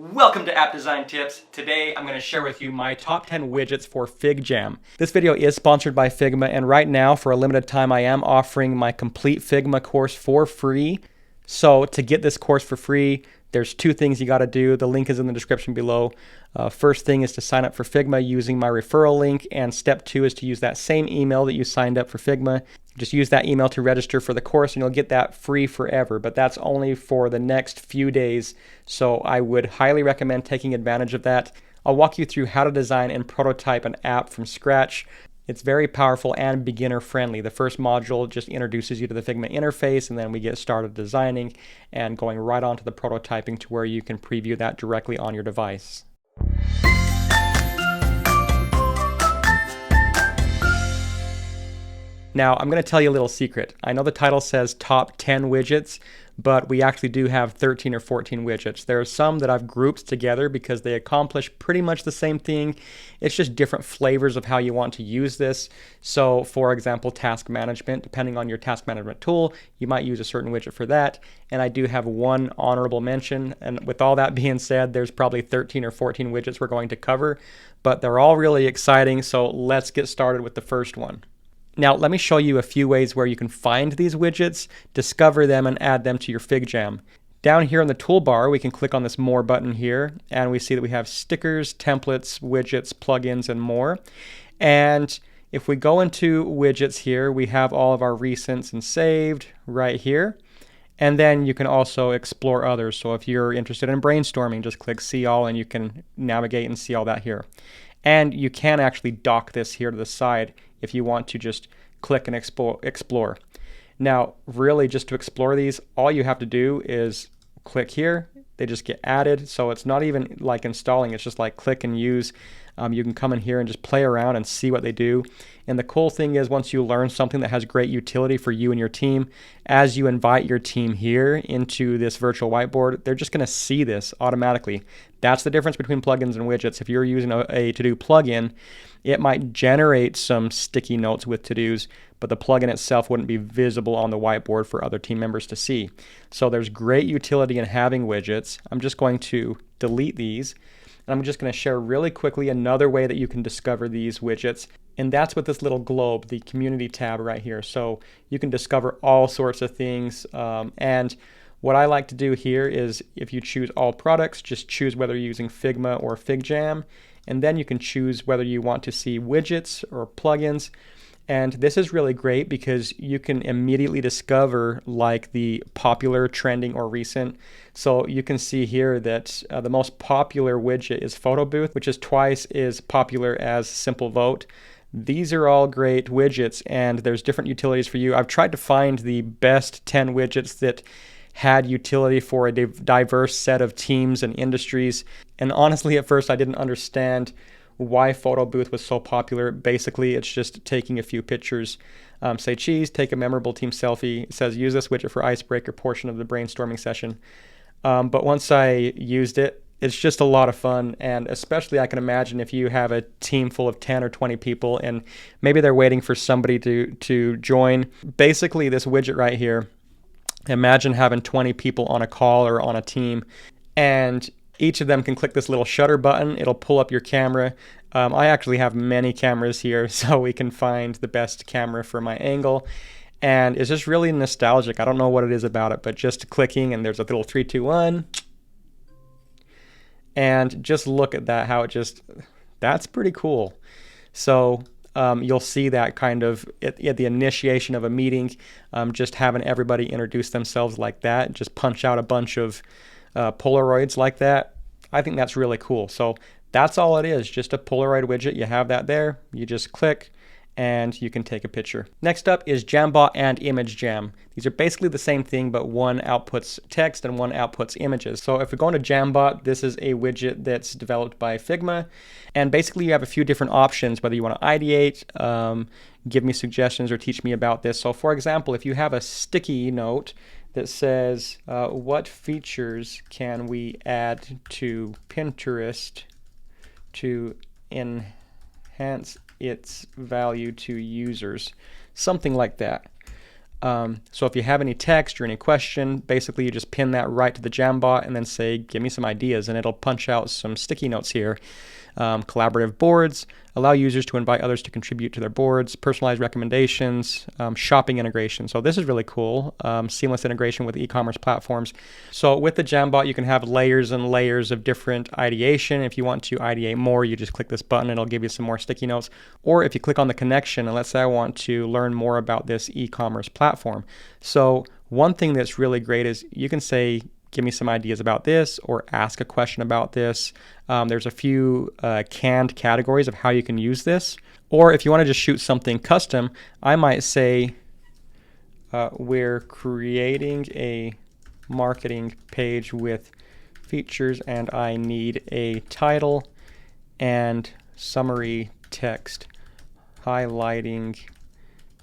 Welcome to App Design Tips. Today I'm going to share with you my top 10 widgets for Figjam. This video is sponsored by Figma, and right now for a limited time I am offering my complete Figma course for free. So to get this course for free, there's two things you got to do. The link is in the description below. First thing is to sign up for Figma using my referral link, and step two is to use that same email that you signed up for Figma. Just use that email to register for the course and you'll get that free forever, but that's only for the next few days. So I would highly recommend taking advantage of that. I'll walk you through how to design and prototype an app from scratch. It's very powerful and beginner friendly. The first module just introduces you to the Figma interface, and then we get started designing and going right on to the prototyping to where you can preview that directly on your device. Now, I'm going to tell you a little secret. I know the title says top 10 widgets, but we actually do have 13 or 14 widgets. There are some that I've grouped together because they accomplish pretty much the same thing. It's just different flavors of how you want to use this. So, for example, task management, depending on your task management tool, you might use a certain widget for that. And I do have one honorable mention. And with all that being said, there's probably 13 or 14 widgets we're going to cover, but they're all really exciting. So let's get started with the first one. Now, let me show you a few ways where you can find these widgets, discover them, and add them to your Figjam. Down here in the toolbar, we can click on this More button here, and we see that we have stickers, templates, widgets, plugins, and more. And if we go into widgets here, we have all of our recents and saved right here. And then you can also explore others. So if you're interested in brainstorming, just click See All, and you can navigate and see all that here. And you can actually dock this here to the side if you want to just click and explore. Now, really, just to explore these, all you have to do is click here. They just get added. So it's not even like installing. It's just like click and use. You can come in here and just play around and see what they do. And the cool thing is, once you learn something that has great utility for you and your team, as you invite your team here into this virtual whiteboard, they're just going to see this automatically. That's the difference between plugins and widgets. If you're using a to-do plugin, it might generate some sticky notes with to-dos, but the plugin itself wouldn't be visible on the whiteboard for other team members to see. So there's great utility in having widgets. I'm just going to delete these. And I'm just going to share really quickly another way that you can discover these widgets, and that's with this little globe, the community tab right here. So you can discover all sorts of things, and what I like to do here is, if you choose all products, just choose whether you're using Figma or Figjam, and then you can choose whether you want to see widgets or plugins. And this is really great because you can immediately discover like the popular, trending, or recent. So you can see here that the most popular widget is Photo Booth, which is twice as popular as Simple Vote. These are all great widgets, and there's different utilities for you. I've tried to find the best 10 widgets that had utility for a diverse set of teams and industries. And honestly, at first I didn't understand why Photo Booth was so popular. Basically, it's just taking a few pictures. Say cheese, take a memorable team selfie. It says use this widget for icebreaker portion of the brainstorming session. But once I used it, it's just a lot of fun. And especially I can imagine if you have a team full of 10 or 20 people and maybe they're waiting for somebody to join. Basically, this widget right here, imagine having 20 people on a call or on a team, and each of them can click this little shutter button. It'll pull up your camera. I actually have many cameras here, so we can find the best camera for my angle. And it's just really nostalgic. I don't know what it is about it, but just clicking, and there's a little 3, 2, 1. And just look at that, how it just, that's pretty cool. So you'll see that kind of at the initiation of a meeting, just having everybody introduce themselves like that, just punch out a bunch of Polaroids like that. I think that's really cool. So that's all it is, just a Polaroid widget. You have that there, you just click and you can take a picture. Next up is Jambot and Image Jam. These are basically the same thing, but one outputs text and one outputs images. So if we go into Jambot, this is a widget that's developed by Figma, and basically you have a few different options, whether you want to ideate, give me suggestions, or teach me about this. So for example, if you have a sticky note that says, what features can we add to Pinterest to enhance its value to users? Something like that. So if you have any text or any question, basically you just pin that right to the Jambot and then say, give me some ideas, and it'll punch out some sticky notes here. Collaborative boards, allow users to invite others to contribute to their boards, personalized recommendations, shopping integration. So this is really cool. Seamless integration with e-commerce platforms. So with the Jambot, you can have layers and layers of different ideation. If you want to ideate more, you just click this button, it'll give you some more sticky notes. Or if you click on the connection, and let's say I want to learn more about this e-commerce platform. So one thing that's really great is you can say, give me some ideas about this, or ask a question about this. There's a few canned categories of how you can use this. Or if you want to just shoot something custom, I might say, we're creating a marketing page with features and I need a title and summary text highlighting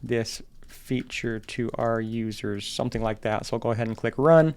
this feature to our users, something like that. So I'll go ahead and click run.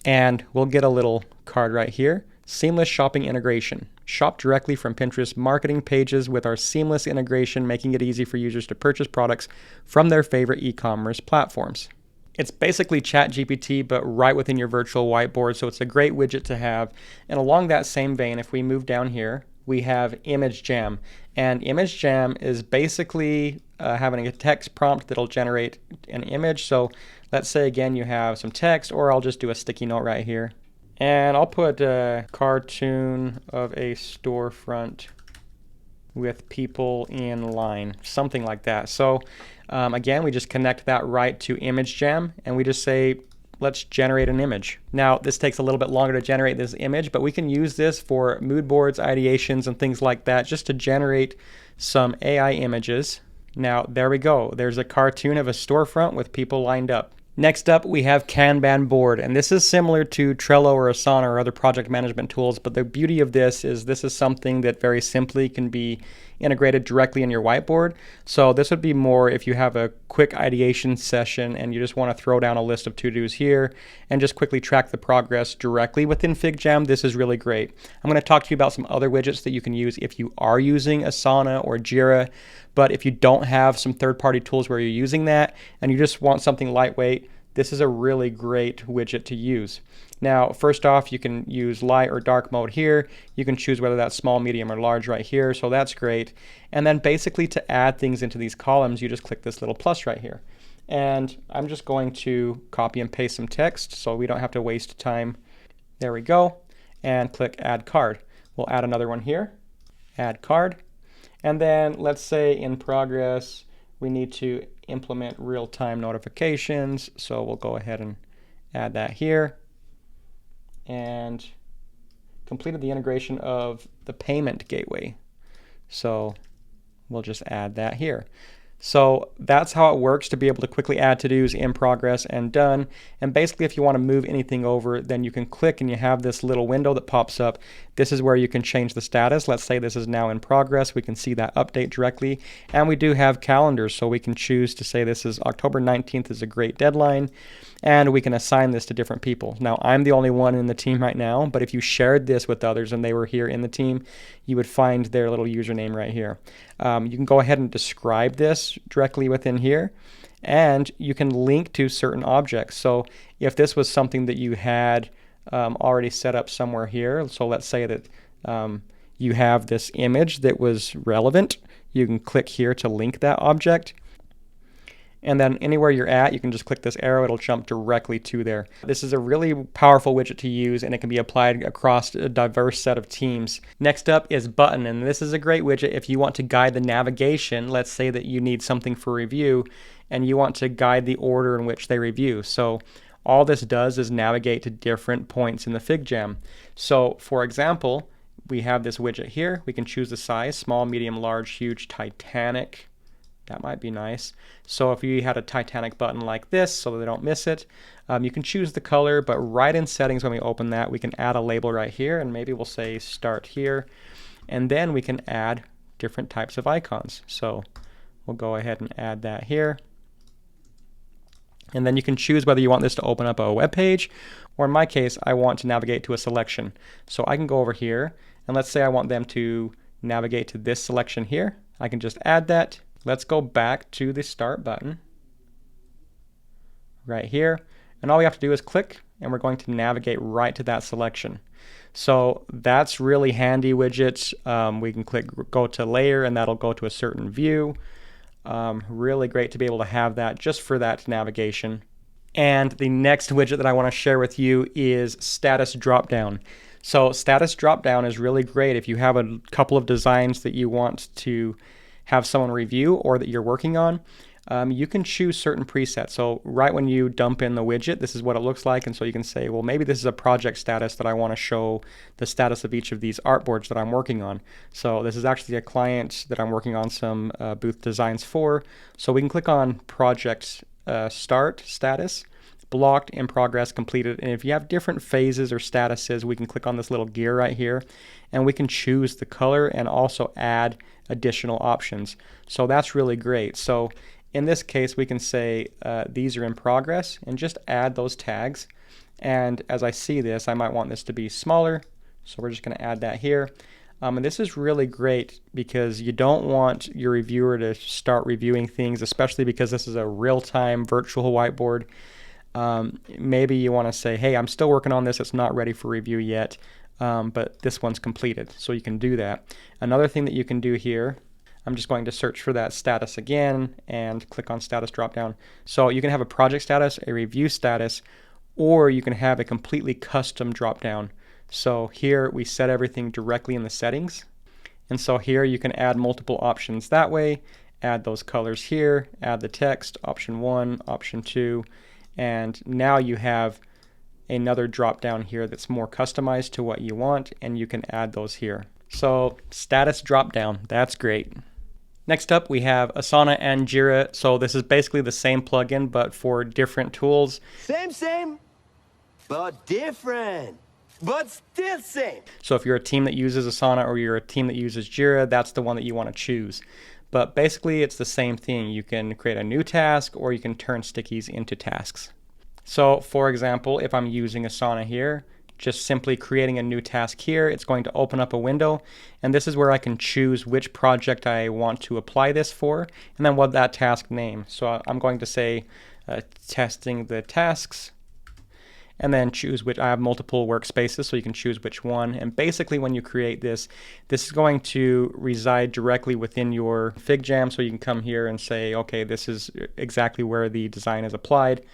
And we'll get a little card right here. Seamless shopping integration. Shop directly from Pinterest marketing pages with our seamless integration, making it easy for users to purchase products from their favorite e-commerce platforms. It's basically ChatGPT, but right within your virtual whiteboard, so it's a great widget to have. And along that same vein, if we move down here, we have Image Jam. And Image Jam is basically having a text prompt that'll generate an image. So let's say again you have some text, or I'll just do a sticky note right here. And I'll put a cartoon of a storefront with people in line, something like that. So again, we just connect that right to Image Jam, and we just say, let's generate an image. Now, this takes a little bit longer to generate this image, but we can use this for mood boards, ideations, and things like that, just to generate some AI images. Now, there we go. There's a cartoon of a storefront with people lined up. Next up, we have Kanban Board, and this is similar to Trello or Asana or other project management tools, but the beauty of this is something that very simply can be integrated directly in your whiteboard. So this would be more if you have a quick ideation session and you just want to throw down a list of to-dos here and just quickly track the progress directly within Figjam. This is really great. I'm going to talk to you about some other widgets that you can use if you are using Asana or Jira, but if you don't have some third-party tools where you're using that and you just want something lightweight, this is a really great widget to use. Now, first off, you can use light or dark mode here. You can choose whether that's small, medium, or large right here, so that's great. And then basically to add things into these columns, you just click this little plus right here. And I'm just going to copy and paste some text so we don't have to waste time. There we go. And click Add Card. We'll add another one here. Add Card. And then let's say in progress, we need to implement real-time notifications. So we'll go ahead and add that here. And completed the integration of the payment gateway. So we'll just add that here. So that's how it works to be able to quickly add to-dos, in progress, and done. And basically, if you want to move anything over, then you can click and you have this little window that pops up. This is where you can change the status. Let's say this is now in progress. We can see that update directly. And we do have calendars, so we can choose to say this is October 19th is a great deadline. And we can assign this to different people. Now, I'm the only one in the team right now, but if you shared this with others and they were here in the team, you would find their little username right here. You can go ahead and describe this directly within here, and you can link to certain objects. So if this was something that you had already set up somewhere here, so let's say that you have this image that was relevant, you can click here to link that object. And then anywhere you're at, you can just click this arrow, it'll jump directly to there. This is a really powerful widget to use, and it can be applied across a diverse set of teams. Next up is Button, and this is a great widget if you want to guide the navigation. Let's say that you need something for review, and you want to guide the order in which they review. So all this does is navigate to different points in the Figjam. So for example, we have this widget here. We can choose the size, small, medium, large, huge, Titanic. That might be nice. So if you had a Titanic button like this so that they don't miss it, you can choose the color, but right in settings when we open that, we can add a label right here, and maybe we'll say start here. And then we can add different types of icons. So we'll go ahead and add that here. And then you can choose whether you want this to open up a web page, or in my case, I want to navigate to a selection. So I can go over here, and let's say I want them to navigate to this selection here. I can just add that. Let's go back to the start button. right here. And all we have to do is click, and we're going to navigate right to that selection. So that's really handy widgets. We can click go to layer, and that'll go to a certain view. Really great to be able to have that just for that navigation. And the next widget that I want to share with you is status dropdown. So status dropdown is really great if you have a couple of designs that you want to have someone review or that you're working on. You can choose certain presets. So right when you dump in the widget, this is what it looks like. And so you can say, well, maybe this is a project status that I want to show the status of each of these artboards that I'm working on. So this is actually a client that I'm working on some booth designs for. So we can click on project start status, blocked, in progress, completed. And if you have different phases or statuses, we can click on this little gear right here, and we can choose the color and also add additional options. So that's really great. So in this case, we can say these are in progress and just add those tags. And as I see this, I might want this to be smaller. So we're just going to add that here. And this is really great because you don't want your reviewer to start reviewing things, especially because this is a real-time virtual whiteboard. Maybe you want to say, hey, I'm still working on this. It's not ready for review yet, but this one's completed. So you can do that. Another thing that you can do here, I'm just going to search for that status again and click on status dropdown. So you can have a project status, a review status, or you can have a completely custom dropdown. So here we set everything directly in the settings. And so here you can add multiple options that way, add those colors here, add the text, option 1, option 2, and now you have another drop down here that's more customized to what you want, and you can add those here. So status drop down, that's great. Next up we have Asana and Jira. So this is basically the same plugin but for different tools. Same, but different. But still same. So if you're a team that uses Asana or you're a team that uses Jira, that's the one that you want to choose. But basically it's the same thing. You can create a new task or you can turn stickies into tasks. So for example, if I'm using Asana here, just simply creating a new task here, it's going to open up a window, and this is where I can choose which project I want to apply this for and then what that task name. So I'm going to say testing the tasks, and then choose which. I have multiple workspaces, so you can choose which one. And basically when you create this, this is going to reside directly within your Figjam, so you can come here and say, okay, this is exactly where the design is applied.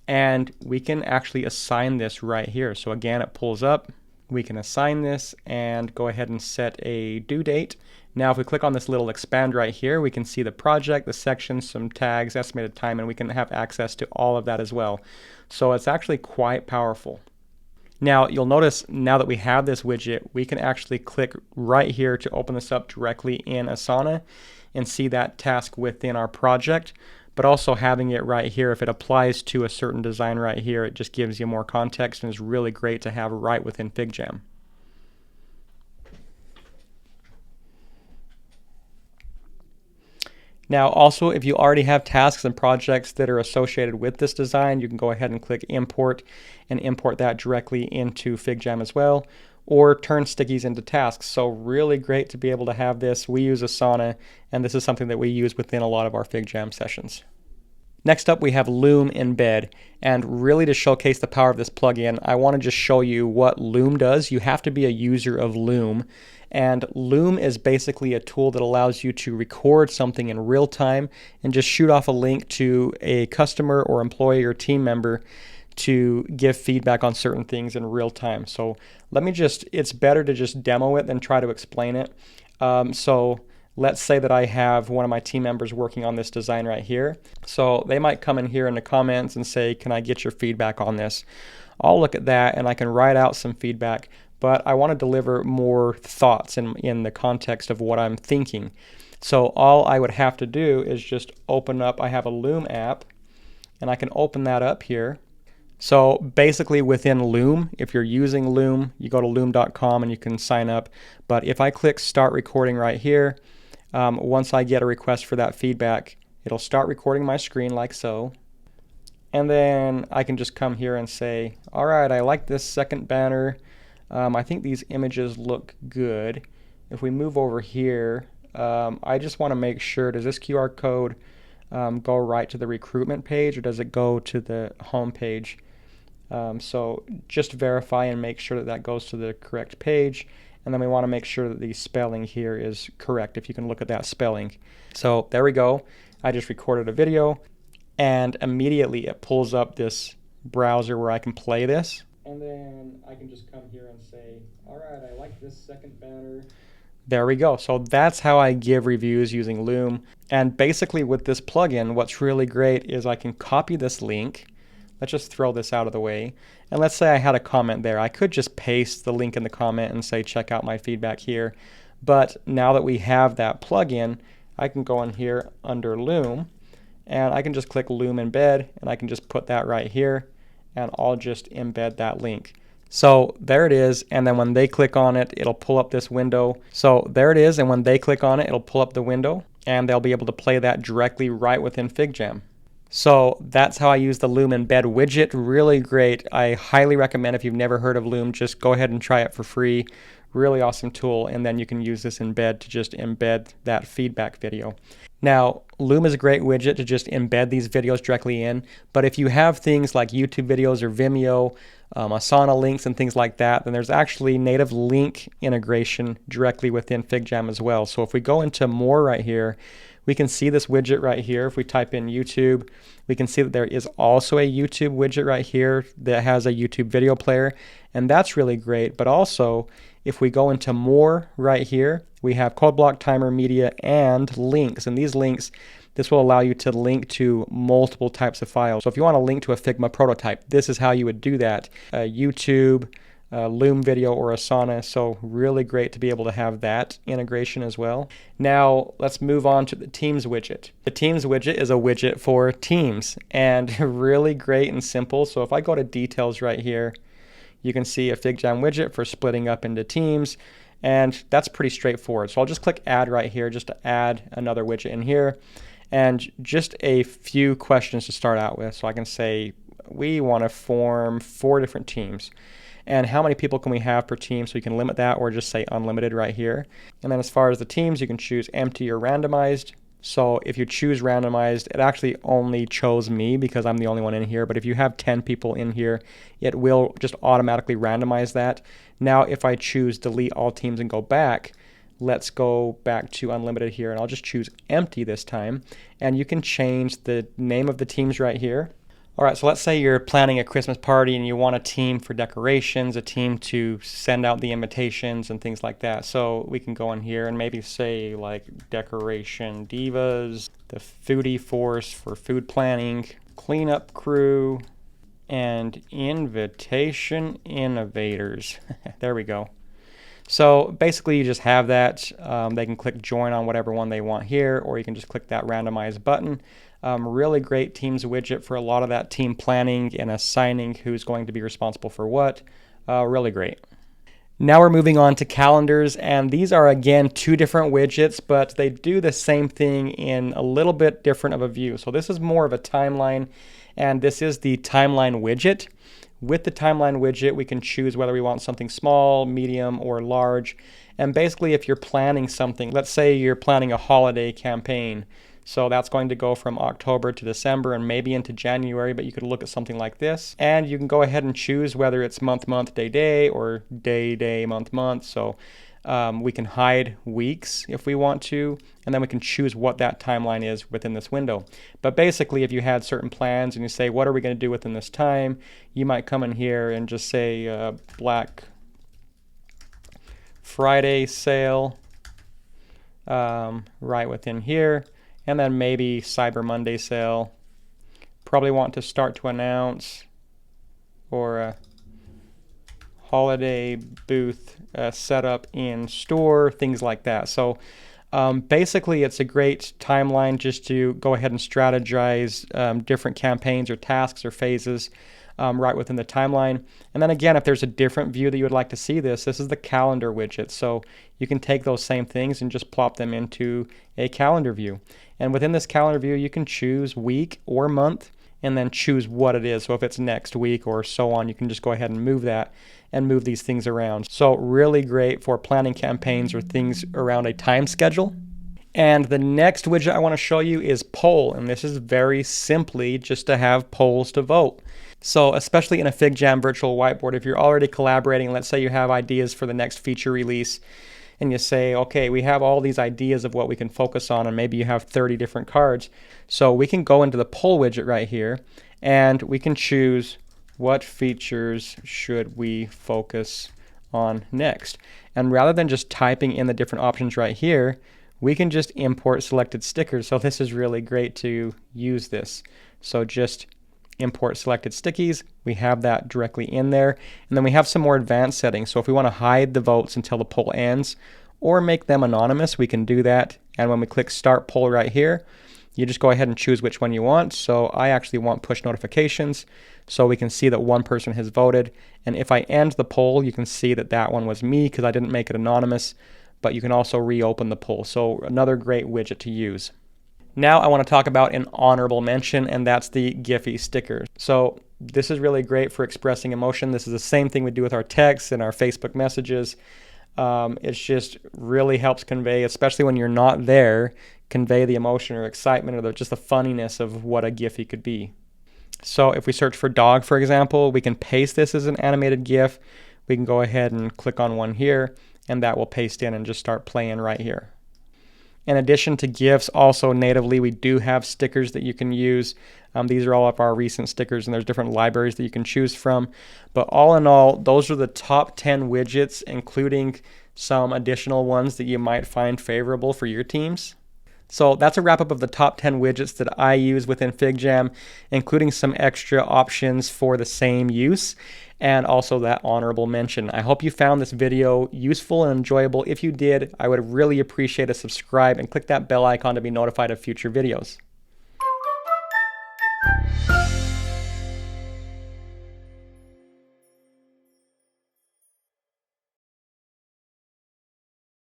And we can actually assign this right here. So again, it pulls up. We can assign this and go ahead and set a due date. Now if we click on this little expand right here, we can see the project, the section, some tags, estimated time, and we can have access to all of that as well. So it's actually quite powerful. Now you'll notice now that we have this widget, we can actually click right here to open this up directly in Asana and see that task within our project. But also having it right here, if it applies to a certain design right here, it just gives you more context and is really great to have right within Figjam. Now also, if you already have tasks and projects that are associated with this design, you can go ahead and click import and import that directly into Figjam as well, or turn stickies into tasks. So really great to be able to have this. We use Asana, and this is something that we use within a lot of our Figjam sessions. Next up we have Loom Embed, and really to showcase the power of this plugin, I want to just show you what Loom does. You have to be a user of Loom, and Loom is basically a tool that allows you to record something in real time and just shoot off a link to a customer or employee or team member to give feedback on certain things in real time. So let me just, it's better to just demo it than try to explain it. So let's say that I have one of my team members working on this design right here. So they might come in here in the comments and say, can I get your feedback on this? I'll look at that and I can write out some feedback, but I want to deliver more thoughts in the context of what I'm thinking. So all I would have to do is just open up, I have a Loom app, and I can open that up here. So basically within Loom, if you're using Loom, you go to loom.com and you can sign up. But if I click start recording right here, once I get a request for that feedback, it'll start recording my screen like so. And then I can just come here and say, all right, I like this second banner. I think these images look good. If we move over here, I just want to make sure, does this QR code go right to the recruitment page, or does it go to the home page? So just verify and make sure that that goes to the correct page. And then we want to make sure that the spelling here is correct, if you can look at that spelling. So there we go. I just recorded a video, and immediately it pulls up this browser where I can play this. And then I can just come here and say, all right, I like this second banner. There we go. So that's how I give reviews using Loom. And basically with this plugin, what's really great is I can copy this link. Let's just throw this out of the way. And let's say I had a comment there. I could just paste the link in the comment and say, check out my feedback here. But now that we have that plugin, I can go in here under Loom, and I can just click Loom Embed, and I can just put that right here, and I'll just embed that link. So there it is, and then when they click on it, it'll pull up this window. So there it is, and when they click on it, it'll pull up the window, and they'll be able to play that directly right within Figjam. So that's how I use the Loom Embed widget. Really great. I highly recommend, if you've never heard of Loom, just go ahead and try it for free. Really awesome tool, and then you can use this embed to just embed that feedback video. Now, Loom is a great widget to just embed these videos directly in, but if you have things like YouTube videos or Vimeo, Asana links and things like that, then there's actually native link integration directly within Figjam as well. So if we go into more right here, we can see this widget right here. If we type in YouTube, we can see that there is also a YouTube widget right here that has a YouTube video player, and that's really great. But also, if we go into more right here, we have code block, timer, media, and links. And these links, this will allow you to link to multiple types of files. So if you want to link to a Figma prototype, this is how you would do that. YouTube, Loom Video, or Asana. So really great to be able to have that integration as well. Now let's move on to the Teams widget. The Teams widget is a widget for Teams, and really great and simple. So if I go to details right here, you can see a Figjam widget for splitting up into teams, and that's pretty straightforward. So I'll just click add right here just to add another widget in here, and just a few questions to start out with. So I can say we want to form 4 different teams, and how many people can we have per team, so you can limit that or just say unlimited right here. And then as far as the teams, you can choose empty or randomized. So if you choose randomized, it actually only chose me because I'm the only one in here. But if you have 10 people in here, it will just automatically randomize that. Now, if I choose delete all teams and go back, let's go back to unlimited here, and I'll just choose empty this time. And you can change the name of the teams right here. All right, so let's say you're planning a Christmas party and you want a team for decorations, a team to send out the invitations and things like that. So we can go in here and maybe say like decoration divas, the foodie force for food planning, cleanup crew, and invitation innovators. There we go. So basically you just have that. They can click join on whatever one they want here, or you can just click that randomize button. Really great Teams widget for a lot of that team planning and assigning who's going to be responsible for what. Really great. Now we're moving on to calendars, and these are again 2 different widgets, but they do the same thing in a little bit different of a view. So this is more of a timeline, and this is the timeline widget. With the timeline widget, we can choose whether we want something small, medium, or large. And basically, if you're planning something, let's say you're planning a holiday campaign, so that's going to go from October to December and maybe into January, but you could look at something like this. And you can go ahead and choose whether it's month, month, day, day, or day, day, month, month. So we can hide weeks if we want to, and then we can choose what that timeline is within this window. But basically, if you had certain plans and you say, what are we going to do within this time? You might come in here and just say Black Friday sale right within here. And then maybe Cyber Monday sale. Probably want to start to announce, or a holiday booth setup in store, things like that. So basically it's a great timeline just to go ahead and strategize different campaigns or tasks or phases right within the timeline. And then again, if there's a different view that you would like to see this is the calendar widget. So you can take those same things and just plop them into a calendar view. And within this calendar view, you can choose week or month and then choose what it is. So if it's next week or so on, you can just go ahead and move that and move these things around. So really great for planning campaigns or things around a time schedule. And the next widget I want to show you is poll, and this is very simply just to have polls to vote. So especially in a Figjam virtual whiteboard, if you're already collaborating, let's say you have ideas for the next feature release, and you say, okay, we have all these ideas of what we can focus on, and maybe you have 30 different cards. So we can go into the poll widget right here, and we can choose what features should we focus on next. And rather than just typing in the different options right here, we can just import selected stickers. So this is really great to use this. So just import selected stickies. We have that directly in there. And then we have some more advanced settings. So if we want to hide the votes until the poll ends or make them anonymous, we can do that. And when we click start poll right here, you just go ahead and choose which one you want. So I actually want push notifications so we can see that one person has voted. And if I end the poll, you can see that that one was me because I didn't make it anonymous. But you can also reopen the poll. So another great widget to use. Now I want to talk about an honorable mention, and that's the Giphy Stickers. So this is really great for expressing emotion. This is the same thing we do with our texts and our Facebook messages. It just really helps convey, especially when you're not there, convey the emotion or excitement or just the funniness of what a Giphy could be. So if we search for dog, for example, we can paste this as an animated GIF. We can go ahead and click on one here, and that will paste in and just start playing right here. In addition to GIFs, also natively we do have stickers that you can use. These are all of our recent stickers, and there's different libraries that you can choose from. But all in all, those are the top 10 widgets, including some additional ones that you might find favorable for your teams. So that's a wrap up of the top 10 widgets that I use within Figjam, including some extra options for the same use and also that honorable mention. I hope you found this video useful and enjoyable. If you did, I would really appreciate a subscribe and click that bell icon to be notified of future videos.